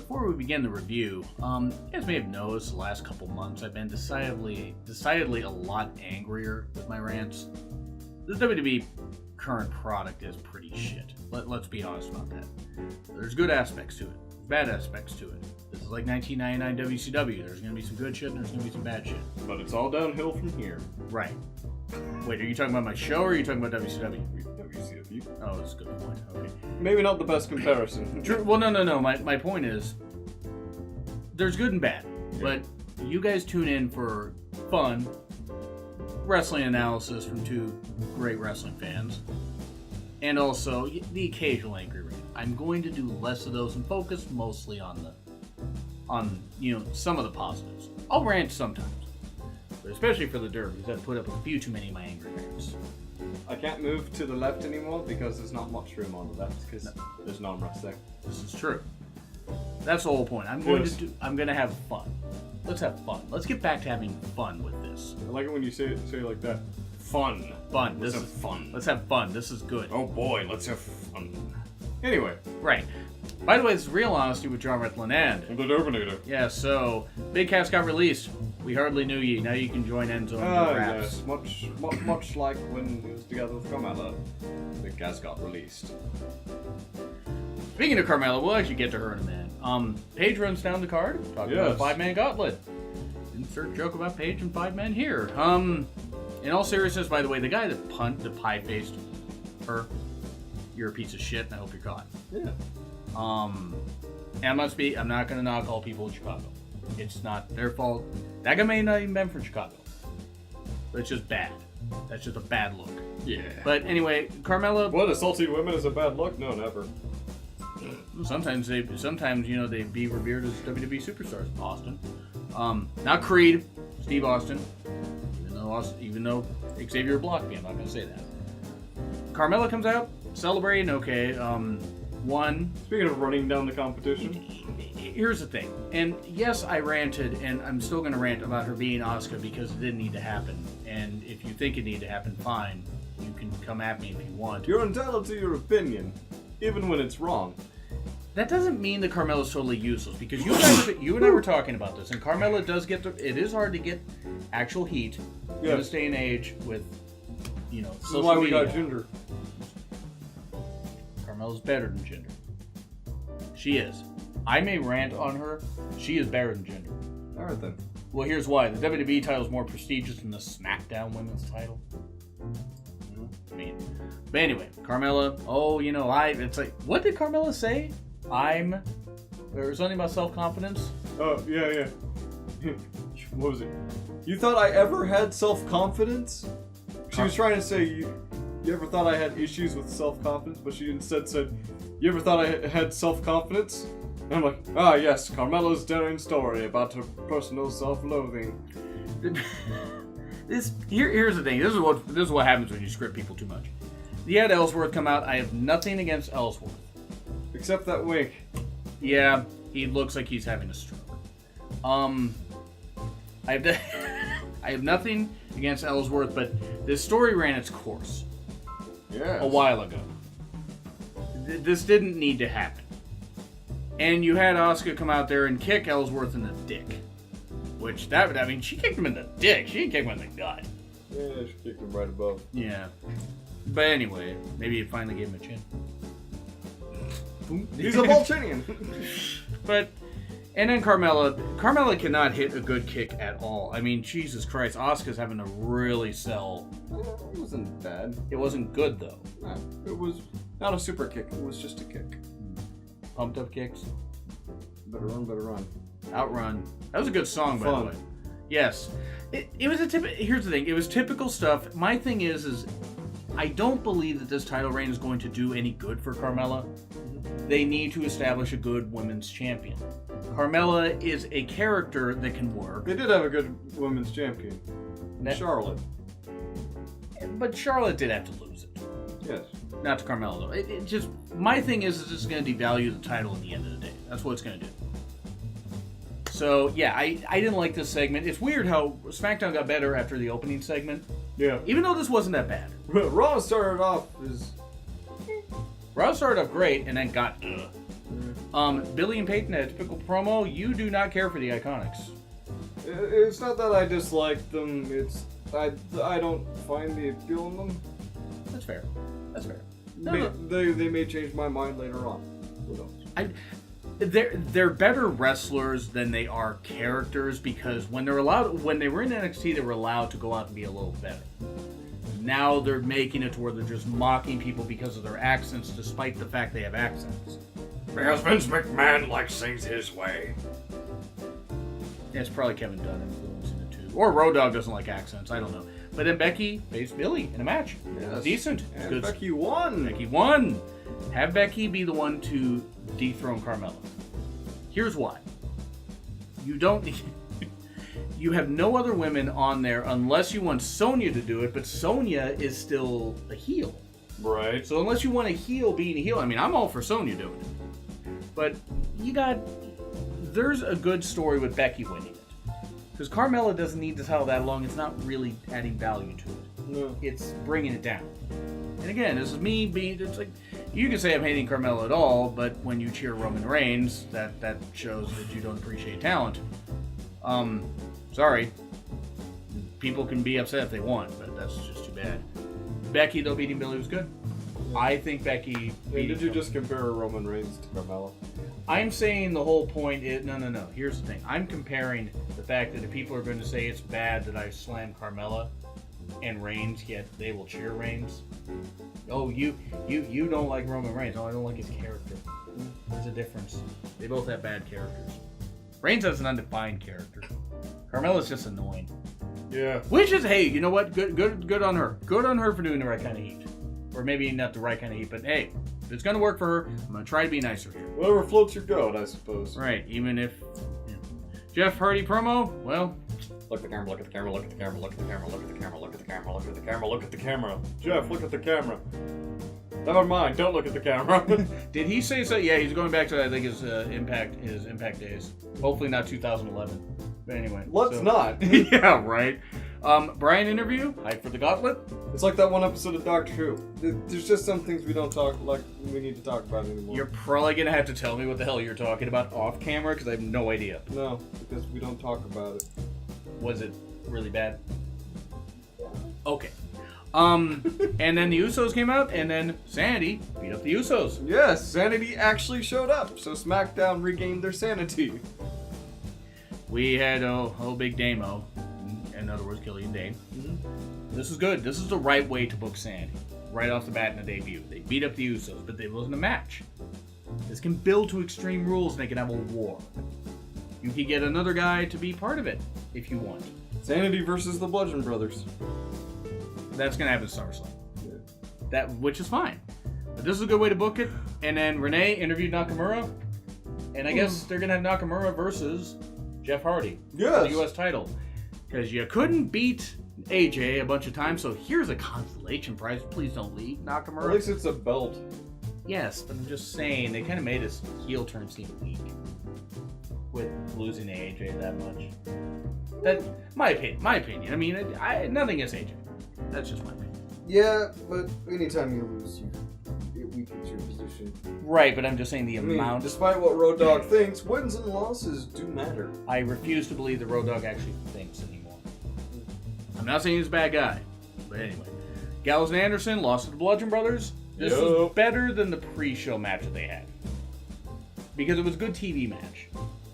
before we begin the review, you guys may have noticed the last couple months I've been decidedly a lot angrier with my rants. The WWE current product is pretty shit. Let's be honest about that. There's good aspects to it, bad aspects to it. This is like 1999 WCW. There's going to be some good shit and there's going to be some bad shit. But it's all downhill from here. Right. Wait, are you talking about my show or are you talking about WCW? WCW. Oh, that's a good point. Okay. Maybe not the best comparison. True. Well, no. My point is, there's good and bad. Yeah. But you guys tune in for fun, wrestling analysis from two great wrestling fans. And also, the occasional angry rant. I'm going to do less of those and focus mostly on some of the positives. I'll rant sometimes. But especially for the derbies, I've put up a few too many of my angry rants. I can't move to the left anymore because there's not much room on the left because there's no armrest there. This is true. That's the whole point. I'm going to have fun. Let's have fun. Let's get back to having fun with this. I like it when you say it like that. Fun. Fun. Let's have fun. Let's have fun. This is good. Oh boy, let's have fun. Anyway. Right. By the way, this is Real Honesty with Jonn, Ritland, and the Terminator. Yeah, so Big Cast got released. We hardly knew ye. Now you can join Enzo and do raps. Yes. Much like when he was together with Carmella. Big Cast got released. Speaking of Carmella, we'll actually get to her in a minute. Paige runs down the card. Talking about a 5-man gauntlet. Insert joke about Paige and 5 men here. In all seriousness, by the way, the guy that pie-faced her, you're a piece of shit, and I hope you're caught. Yeah. And I'm not going to knock all people in Chicago. It's not their fault. That guy may not even been from Chicago. But it's just bad. That's just a bad look. Yeah. But anyway, Carmella... What, assaulting women is a bad look? No, never. Sometimes they be revered as WWE superstars. Austin. Not Creed. Steve Austin. Even though Xavier blocked me, I'm not going to say that. Carmella comes out, celebrating, okay. Speaking of running down the competition. Here's the thing. And yes, I ranted, and I'm still going to rant about her being Asuka because it didn't need to happen. And if you think it needed to happen, fine. You can come at me if you want. You're entitled to your opinion, even when it's wrong. That doesn't mean that Carmella's totally useless, because you and I were talking about this, and Carmella does get it is hard to get actual heat in this day and age with, social This is why we media. got Jinder. Carmella's better than Jinder. She is. I may rant on her. She is better than Jinder. Alright then. Well, here's why. The WWE title is more prestigious than the SmackDown Women's title. But anyway, Carmella, it's like, what did Carmella say? There was something about self-confidence. Oh, yeah. What was it? You thought I ever had self-confidence? She was trying to say, you ever thought I had issues with self-confidence? But she instead said, you ever thought I had self-confidence? And I'm like, yes, Carmella's daring story about her personal self-loathing. Here's the thing. This is what happens when you script people too much. You had Ellsworth come out. I have nothing against Ellsworth. Except that wink. Yeah, he looks like he's having a stroke. I have nothing against Ellsworth, but this story ran its course. Yes. A while ago. This didn't need to happen. And you had Asuka come out there and kick Ellsworth in the dick. She kicked him in the dick. She didn't kick him in the gut. Yeah, she kicked him right above. Yeah. But anyway, maybe it finally gave him a chin. He's a Volchinian. And then Carmella cannot hit a good kick at all. I mean, Jesus Christ, Asuka's having to really sell. It wasn't bad. It wasn't good, though. It was not a super kick. It was just a kick. Pumped up kicks. Better run. Outrun. That was a good song, by the way. Yes. It was here's the thing. It was typical stuff. My thing is I don't believe that this title reign is going to do any good for Carmella. They need to establish a good women's champion. Carmella is a character that can work. They did have a good women's champion. Charlotte. But Charlotte did have to lose it. Yes. Not to Carmella, though. My thing is it's going to devalue the title at the end of the day. That's what it's going to do. So, yeah, I didn't like this segment. It's weird how SmackDown got better after the opening segment. Yeah. Even though this wasn't that bad. Raw started off great and then got Billy and Peyton had a typical promo. You do not care for the Iconics. It's not that I dislike them. It's I don't find the appeal in them. That's fair. That's fair. They may change my mind later on. Who knows? They're better wrestlers than they are characters because when they were in NXT, they were allowed to go out and be a little better. Now they're making it to where they're just mocking people because of their accents, despite the fact they have accents. Because Vince McMahon likes things his way. Yeah, it's probably Kevin Dunn influencing it too. Or Road Dogg doesn't like accents, I don't know. But then Becky faced Billy in a match. Yes. Decent. And good. Becky won. Becky won. Have Becky be the one to dethrone Carmella. Here's why. You have no other women on there unless you want Sonya to do it, but Sonya is still a heel. Right. So unless you want a heel being a heel, I mean, I'm all for Sonya doing it. But there's a good story with Becky winning it. Because Carmella doesn't need to tell that long. It's not really adding value to it. No. It's bringing it down. And again, this is me being, it's like, you can say I'm hating Carmella at all, but when you cheer Roman Reigns, that shows that you don't appreciate talent. Sorry. People can be upset if they want, but that's just too bad. Becky, though, beating Billy was good. I think Becky... Did you just compare Roman Reigns to Carmella? I'm saying the whole point is... No. Here's the thing. I'm comparing the fact that if people are going to say it's bad that I slam Carmella and Reigns, yet they will cheer Reigns. Oh, you don't like Roman Reigns. Oh, I don't like his character. There's a difference. They both have bad characters. Reigns has an undefined character. Carmella's just annoying. Yeah. Which is, hey, you know what? Good on her. Good on her for doing the right kind of heat. Or maybe not the right kind of heat, but hey, if it's going to work for her, I'm going to try to be nicer here. Whatever floats your boat, I suppose. Right, even if... Yeah. Jeff Hardy promo, well... Look at the camera, look at the camera, look at the camera, look at the camera, look at the camera, look at the camera, look at the camera, look at the camera. Jeff, look at the camera. Never mind, don't look at the camera. Did he say so? Yeah, he's going back to, I think, his Impact days. Hopefully not 2011. But anyway. Let's not. Yeah, right. Brian interview, hype for the Gauntlet. It's like that one episode of Doctor Who. There's just some things we need to talk about anymore. You're probably going to have to tell me what the hell you're talking about off camera, because I have no idea. No, because we don't talk about it. Was it really bad? Okay. And then the Usos came out, and then Sanity beat up the Usos. Yes, Sanity actually showed up, so SmackDown regained their sanity. We had Big Damo, in other words, Killian Dane. Mm-hmm. This is good. This is the right way to book Sanity. Right off the bat in the debut. They beat up the Usos, but it wasn't a match. This can build to Extreme Rules, and they can have a war. You can get another guy to be part of it, if you want. Sanity versus the Bludgeon Brothers. That's going to happen at SummerSlam. Yeah. Which is fine. But this is a good way to book it. And then Renee interviewed Nakamura. And I guess they're going to have Nakamura versus Jeff Hardy. Yes. For the U.S. title. Because you couldn't beat AJ a bunch of times, so here's a consolation prize. Please don't leave, Nakamura. At least it's a belt. Yes, but I'm just saying, they kind of made his heel turn seem weak. With losing to AJ that much. That's my opinion. I mean, nothing against AJ. That's just my opinion. Yeah, but anytime you lose, it weakens your position. Right, but I'm just saying the amount. Despite what Road Dogg thinks, wins and losses do matter. I refuse to believe that Road Dogg actually thinks anymore. I'm not saying he's a bad guy, but anyway. Gallows and Anderson lost to the Bludgeon Brothers. This was better than the pre-show match that they had. Because it was a good TV match.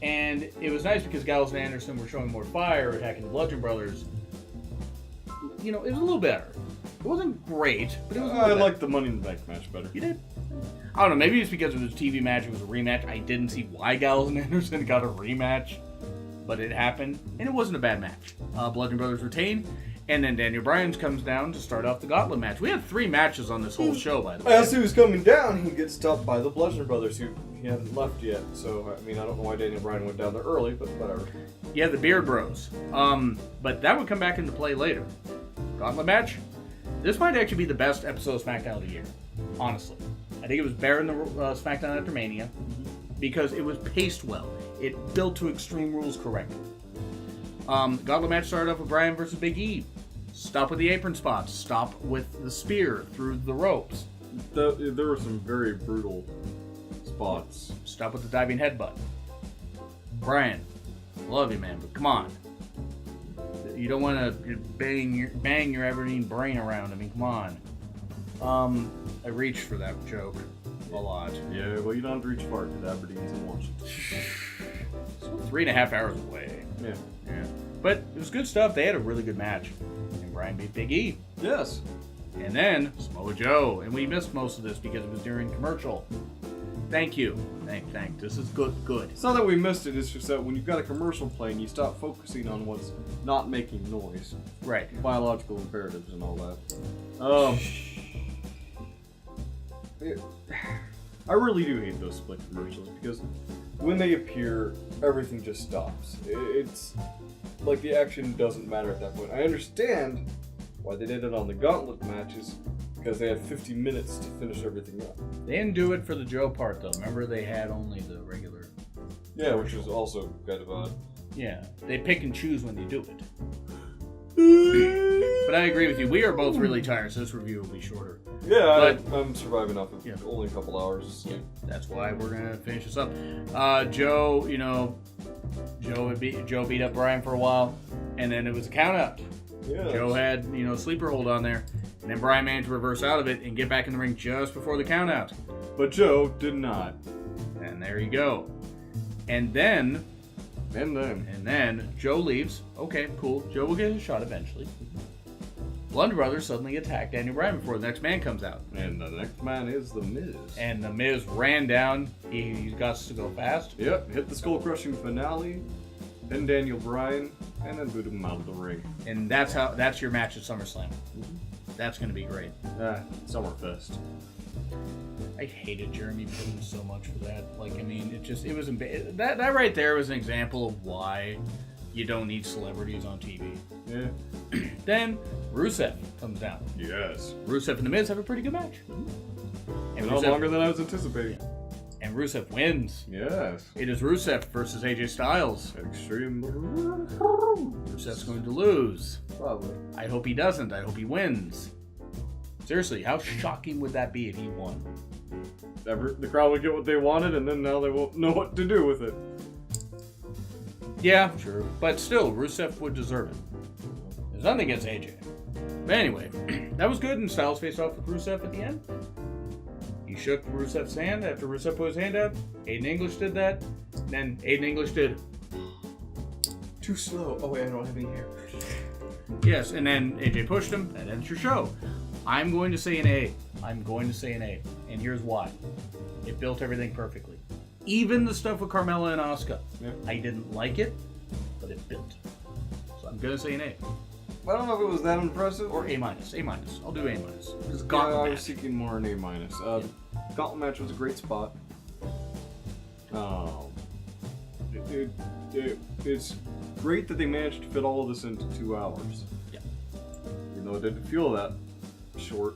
And it was nice because Gallows and Anderson were showing more fire, attacking the Bludgeon Brothers. You know, it was a little better. It wasn't great, but it was a little better. I liked the Money in the Bank match better. You did? I don't know, maybe it's because it was a TV match, it was a rematch. I didn't see why Gallows and Anderson got a rematch, but it happened, and it wasn't a bad match. Bludgeon Brothers retained, and then Daniel Bryan comes down to start off the Gauntlet match. We had 3 matches on this whole show, by the way. As he was coming down, he gets stopped by the Bludgeon Brothers, who he hadn't left yet. So, I mean, I don't know why Daniel Bryan went down there early, but whatever. Yeah, the Beard Bros. But that would come back into play later. Gauntlet match. This might actually be the best episode of SmackDown of the year. Honestly. I think it was better than the SmackDown after Mania. Because it was paced well. It built to Extreme Rules correctly. Gauntlet match started off with Bryan versus Big E. Stop with the apron spots. Stop with the spear through the ropes. There were some very brutal spots. Stop with the diving headbutt. Brian, love you, man, but come on. You don't want to bang your Aberdeen brain around. I mean, come on. I reached for that joke a lot. Yeah, well, you don't have to reach far because Aberdeen's in Washington. It's 3.5 hours away. Yeah. But it was good stuff. They had a really good match. And Brian beat Big E. Yes. And then Samoa Joe. And we missed most of this because it was during commercial. Thank you. Thank. This is good. It's not that we missed it, it's just that when you've got a commercial playing, you stop focusing on what's not making noise. Right. Biological imperatives and all that. I really do hate those split commercials because when they appear, everything just stops. It's like the action doesn't matter at that point. I understand why they did it on the Gauntlet matches, because they had 50 minutes to finish everything up. They didn't do it for the Joe part, though. Remember, they had only the regular. Yeah, which is also kind of odd. Yeah, they pick and choose when they do it. But I agree with you. We are both really tired, so this review will be shorter. Yeah, I'm surviving off of Yeah. only a couple hours of sleep. Yeah, that's why we're gonna finish this up. Joe, Joe beat up Brian for a while, and then it was a count out. Yeah. Joe had sleeper hold on there, and then Brian managed to reverse out of it and get back in the ring just before the count out. But Joe did not. And there you go. And then Joe leaves. Okay, cool. Joe will get his shot eventually. Blunder Brothers suddenly attack Daniel Bryan before the next man comes out. And the next man is The Miz. And The Miz ran down. He got to go fast. Yep, hit the skull-crushing finale, then Daniel Bryan, and then booted him out of the ring. And that's your match at SummerSlam. That's going to be great. Summerfest. I hated Jeremy Piven so much for that. It was that right there was an example of why you don't need celebrities on TV. Yeah. Then Rusev comes down. Yes. Rusev and The Miz have a pretty good match. And not longer than I was anticipating. And Rusev wins. Yes. It is Rusev versus AJ Styles. Extreme. Rusev's going to lose. Probably. I hope he doesn't. I hope he wins. Seriously, how shocking would that be if he won? The crowd would get what they wanted, and then now they won't know what to do with it. Yeah, true. But still, Rusev would deserve it. There's nothing against AJ. But anyway, that was good, and Styles faced off with Rusev at the end. He shook Rusev's hand after Rusev put his hand out. Aiden English did that. Then Aiden English did. Too slow. Oh wait, I don't have any hair. Yes, and then AJ pushed him. That ends your show. I'm going to say an A. And here's why. It built everything perfectly. Even the stuff with Carmella and Asuka. Yeah. I didn't like it, but it built. So I'm going to say an A. I don't know if it was that impressive. Or A-. A-. I'll do A-. It's a Yeah, gauntlet I was match. seeking more an A-. Gauntlet match was a great spot. It's great that they managed to fit all of this into 2 hours. Yeah. Even though it didn't feel that short.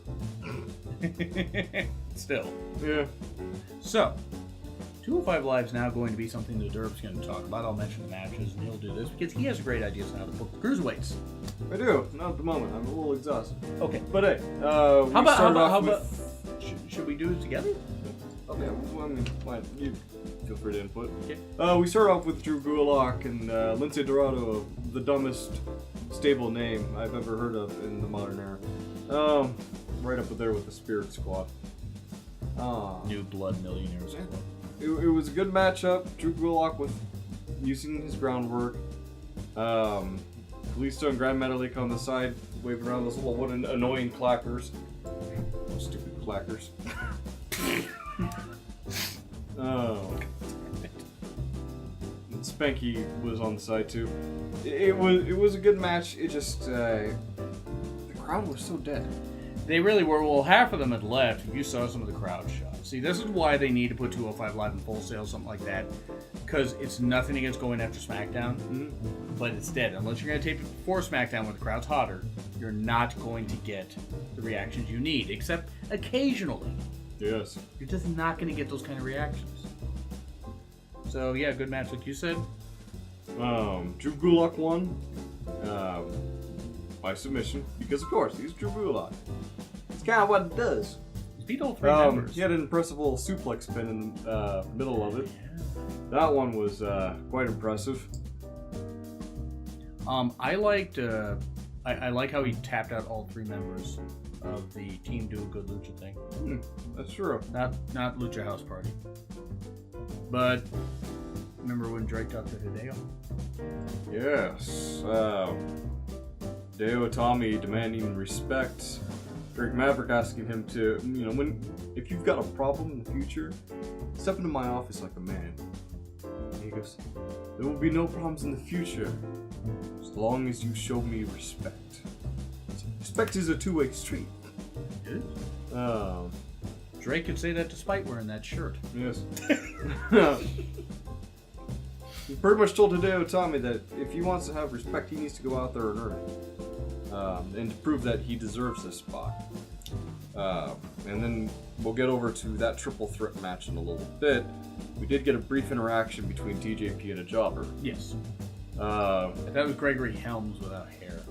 Still. Yeah. So, 205 Live is now going to be something that Derb's going to talk about. I'll mention the matches, and he'll do this because he has great ideas on how to book the cruiserweights. I do. Not at the moment. I'm a little exhausted. Okay. But hey, should we do it together? Okay. Yeah, well, I mean, why, you feel free to input. Okay. We start off with Drew Gulak and Lindsay Dorado, the dumbest stable name I've ever heard of in the modern era. Right up there with the Spirit Squad. New Blood Millionaires. It was a good matchup. Drew Gulak with using his groundwork. Kalisto and Grand Metalik on the side, waving around those little wooden annoying clackers. Stupid clackers. And Spanky was on the side too. It was a good match. It just the crowd was so dead. They really were. Well, half of them had left. You saw some of the crowd shots. See, this is why they need to put 205 Live in Full Sail, something like that. Because it's nothing against going after SmackDown, but it's dead. Unless you're going to tape it before SmackDown where the crowd's hotter, you're not going to get the reactions you need, except occasionally. Yes. You're just not going to get those kind of reactions. So, yeah, good match, like you said. Drew Gulak won by submission, because of course, he's Drew Gulak. It's kind of what it does. Beat all 3 members. He had an impressive little suplex spin in the middle of it. Yeah. That one was quite impressive. I liked. I like how he tapped out all 3 members of the Team Do a Good Lucha thing. That's true. Not Lucha House Party. But remember when Drake talked to Hideo? Yes. Hideo Itami demanding respect. Drake Maverick asking him to, if you've got a problem in the future, step into my office like a man. And he goes, there will be no problems in the future as long as you show me respect. Respect is a two-way street. It is. Drake could say that despite wearing that shirt. Yes. He pretty much told Hideo Itami that if he wants to have respect, he needs to go out there and earn it. And to prove that he deserves this spot. And then we'll get over to that triple threat match in a little bit. We did get a brief interaction between TJP and a jobber. Yes. That was Gregory Helms without hair.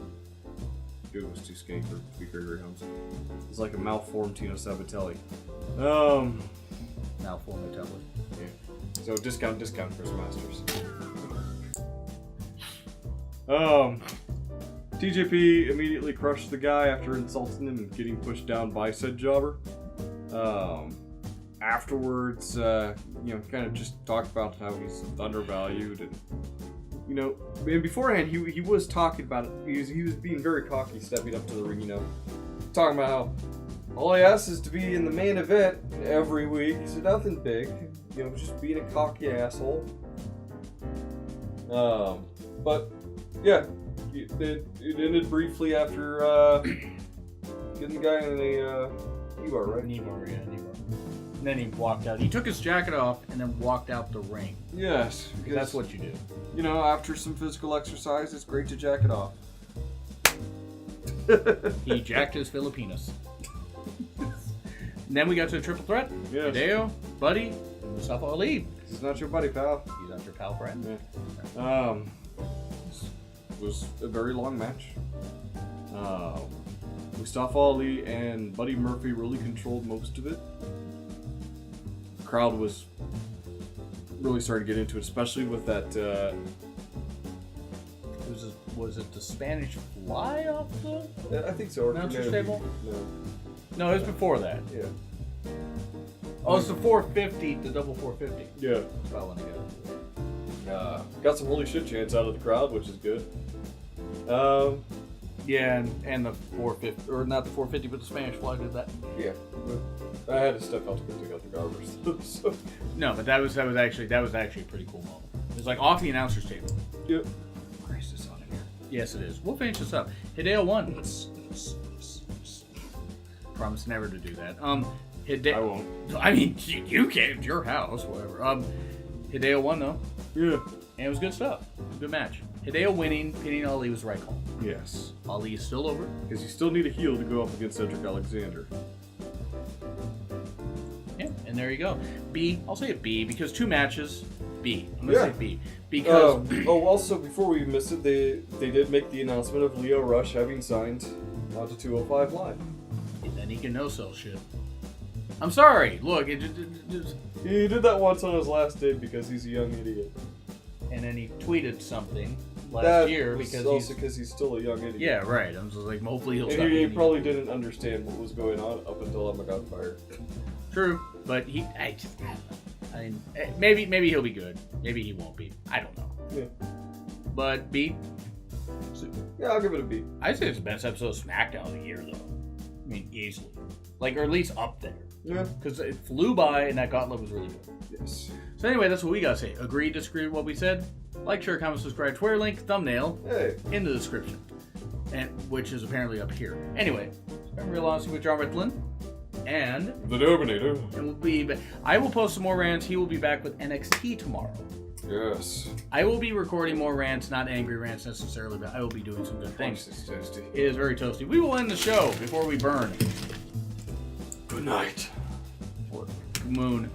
It was too skinny for to be Gregory Helms. It's like a malformed Tino Sabatelli. Malformed Italy. Yeah. So discount Chris Masters. TJP immediately crushed the guy after insulting him and getting pushed down by said jobber. Afterwards, kind of just talked about how he's undervalued and, and beforehand he was talking about it. He was being very cocky, stepping up to the ring, talking about how all he asks is to be in the main event every week. He said nothing big, just being a cocky asshole. But yeah. It ended briefly after getting the guy in a knee-bar, right? Knee-bar, yeah, knee-bar. And then he walked out. He took his jacket off and then walked out the ring. Yes. Because that's what you do. After some physical exercise, it's great to jack it off. He jacked his Filipinos. And then we got to a triple threat. Yes. Hideo, Buddy, and Mustafa Ali. He's not your buddy, pal. He's not your pal friend. Yeah. Was a very long match. Mustafa Ali and Buddy Murphy really controlled most of it. The crowd was really starting to get into it, especially with that. Was it the Spanish fly off the? I think so. Announcer's table? No, it was before that. Yeah. Oh, it's the 450, the double 450. Yeah. That's what I want to go. Got some holy shit chants out of the crowd, which is good. Yeah, and the 450, or not the 450, but the Spanish fly did that. Yeah, but I had to step out to go take out the garbage. So. No, but that was actually a pretty cool moment. It was like off the announcer's table. Yep. Why is this on in here? Yes, it is. We'll finish this up. Hideo won. Promise never to do that. I won't. I mean, you can't. It's your house, whatever. Hideo won though. Yeah. And it was good stuff. It was a good match. Hideo winning, pinning Ali was the right call. Yes. Ali is still over. Because you still need a heel to go up against Cedric Alexander. Yeah, and there you go. B. I'll say a B because 2 matches. B. I'm gonna say B because. Also before we miss it, they did make the announcement of Leo Rush having signed on to 205 Live. And then he can no-sell shit. I'm sorry. Look, it just. He did that once on his last day because he's a young idiot. And then he tweeted something last year because he's still a young idiot. Yeah, right. I'm just like, hopefully he'll stop. He probably didn't understand what was going on up until Emma got fired. True, but I mean, maybe he'll be good. Maybe he won't be. I don't know. Yeah. But B. Yeah, I'll give it a B. I'd say it's the best episode of SmackDown of the year, though. I mean, easily. Or at least up there. Yeah. Because it flew by and that gauntlet was really good. Yes. So anyway, that's what we gotta say. Agree, disagree with what we said? Like, share, comment, subscribe, Twitter link, thumbnail in the description. And which is apparently up here. Anyway, I'm Real Honesty with Jonn Ritland. And the Dominator. And we'll be I will post some more rants. He will be back with NXT tomorrow. Yes. I will be recording more rants, not angry rants necessarily, but I will be doing some good things. It's toasty. It is very toasty. We will end the show before we burn. Good night. Moon.